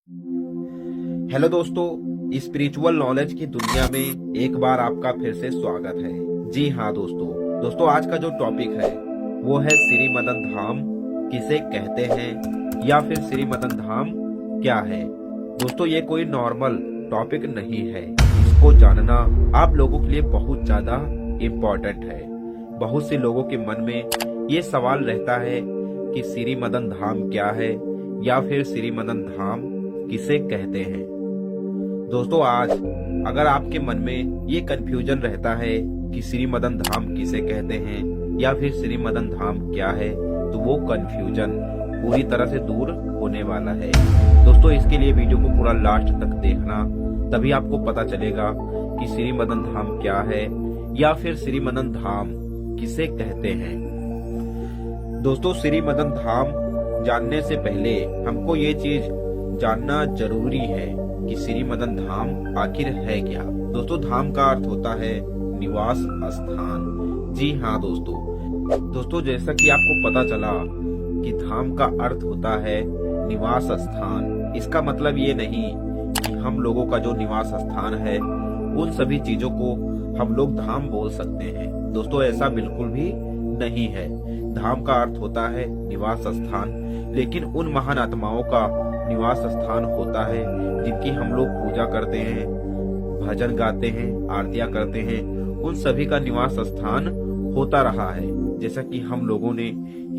Hello दोस्तों, spiritual knowledge की दुनिया में एक बार आपका फिर से स्वागत है। जी हाँ दोस्तों आज का जो टॉपिक है वो है श्री मदन धाम किसे कहते हैं या फिर श्री मदन धाम क्या है। दोस्तों ये कोई नॉर्मल टॉपिक नहीं है, इसको जानना आप लोगों के लिए बहुत ज्यादा इम्पोर्टेंट है। बहुत से लोगों के मन में ये सवाल रहता है कि श्री मदन धाम क्या है या फिर श्री मदन धाम किसे कहते हैं। दोस्तों आज अगर आपके मन में ये कंफ्यूजन रहता है कि श्री मदन धाम किसे कहते हैं या फिर श्री मदन धाम क्या है, तो वो कंफ्यूजन पूरी तरह से दूर होने वाला है। दोस्तों इसके लिए वीडियो को पूरा लास्ट तक देखना, तभी आपको पता चलेगा कि श्री मदन धाम क्या है या फिर श्री मदन धाम किसे कहते हैं। दोस्तों श्री मदन धाम जानने से पहले हमको ये चीज जानना जरूरी है कि श्री मदन धाम आखिर है क्या। दोस्तों धाम का अर्थ होता है निवास स्थान। जी हाँ दोस्तों जैसा कि आपको पता चला कि धाम का अर्थ होता है निवास स्थान। इसका मतलब ये नहीं कि हम लोगों का जो निवास स्थान है उन सभी चीजों को हम लोग धाम बोल सकते हैं। दोस्तों ऐसा बिल्कुल भी नहीं है। धाम का अर्थ होता है निवास स्थान, लेकिन उन महान आत्माओं का निवास स्थान होता है जिनकी हम लोग पूजा करते हैं, भजन गाते हैं, आरतियां करते हैं। उन सभी का निवास स्थान होता रहा है। जैसा कि हम लोगों ने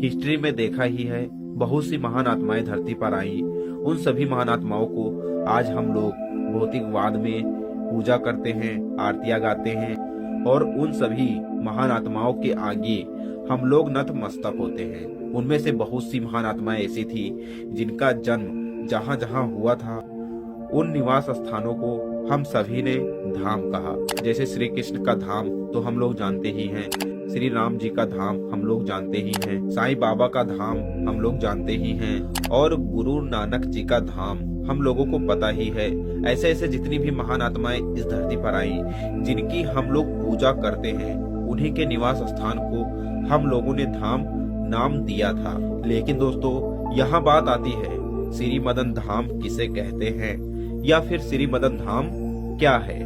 हिस्ट्री में देखा ही है, बहुत सी महान आत्माएं धरती पर आई। उन सभी महान आत्माओं को आज हम लोग भौतिकवाद में पूजा करते हैं, आरतियां गाते हैं और उन सभी महान आत्माओं के आगे हम लोग नतमस्तक होते हैं। उनमें से बहुत सी महान आत्माएं ऐसी थी जिनका जन्म जहां जहां हुआ था उन निवास स्थानों को हम सभी ने धाम कहा। जैसे श्री कृष्ण का धाम तो हम लोग जानते ही हैं, श्री राम जी का धाम हम लोग जानते ही हैं, साईं बाबा का धाम हम लोग जानते ही हैं और गुरु नानक जी का धाम हम लोगों को पता ही है। ऐसे ऐसे जितनी भी महान आत्माएं इस धरती पर आई जिनकी हम लोग पूजा करते हैं, उन्हीं के निवास स्थान को हम लोगों ने धाम नाम दिया था। लेकिन दोस्तों यहाँ बात आती है श्री मदन धाम किसे कहते हैं या फिर श्री मदन धाम क्या है।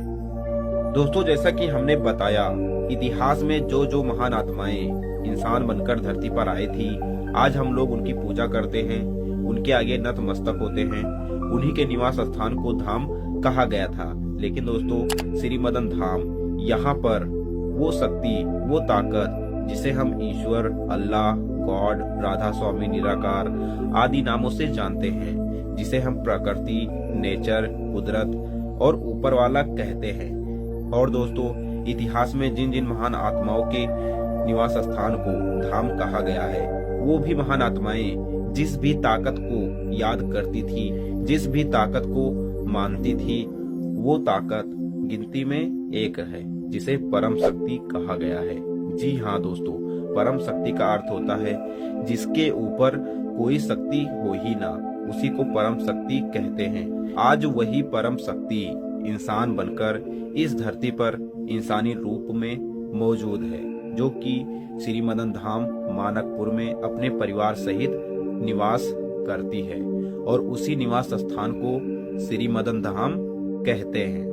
दोस्तों जैसा कि हमने बताया, इतिहास में जो जो महान आत्माएं इंसान बनकर धरती पर आए थी, आज हम लोग उनकी पूजा करते हैं, उनके आगे नतमस्तक होते हैं। उन्हीं के निवास स्थान को धाम कहा गया था। लेकिन दोस्तों श्री मदन धाम यहाँ पर वो शक्ति, वो ताकत जिसे हम ईश्वर, अल्लाह, गॉड, राधा स्वामी, निराकार आदि नामों से जानते हैं, जिसे हम प्रकृति, नेचर, कुदरत और ऊपर वाला कहते हैं। और दोस्तों इतिहास में जिन जिन महान आत्माओं के निवास स्थान को धाम कहा गया है, वो भी महान आत्माएं जिस भी ताकत को याद करती थी, जिस भी ताकत को मानती थी, वो ताकत गिनती में एक है जिसे परम शक्ति कहा गया है। जी हाँ दोस्तों, परम शक्ति का अर्थ होता है जिसके ऊपर कोई शक्ति हो ही ना, उसी को परम शक्ति कहते हैं। आज वही परम शक्ति इंसान बनकर इस धरती पर इंसानी रूप में मौजूद है, जो कि श्री मदन धाम मानकपुर में अपने परिवार सहित निवास करती है और उसी निवास स्थान को श्री मदन धाम कहते हैं।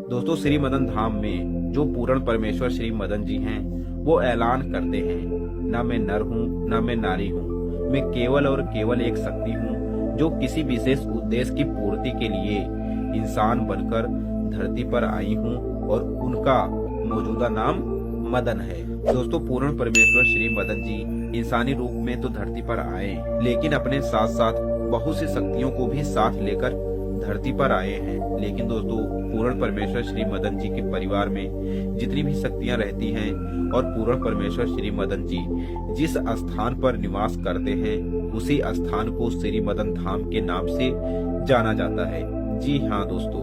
दोस्तों श्री मदन धाम में जो पूर्ण परमेश्वर श्री मदन जी हैं, वो ऐलान करते हैं, न मैं नर हूँ न मैं नारी हूँ, मैं केवल और केवल एक शक्ति हूँ जो किसी विशेष उद्देश्य की पूर्ति के लिए इंसान बनकर धरती पर आई हूँ और उनका मौजूदा नाम मदन है। दोस्तों पूर्ण परमेश्वर श्री मदन जी इंसानी रूप में तो धरती पर आए, लेकिन अपने साथ साथ बहुत सी शक्तियों को भी साथ लेकर धरती पर आए हैं। लेकिन दोस्तों पूर्ण परमेश्वर श्री मदन जी के परिवार में जितनी भी शक्तियां रहती हैं और पूर्ण परमेश्वर श्री मदन जी जिस स्थान पर निवास करते हैं, उसी स्थान को श्री मदन धाम के नाम से जाना जाता है। जी हाँ दोस्तों,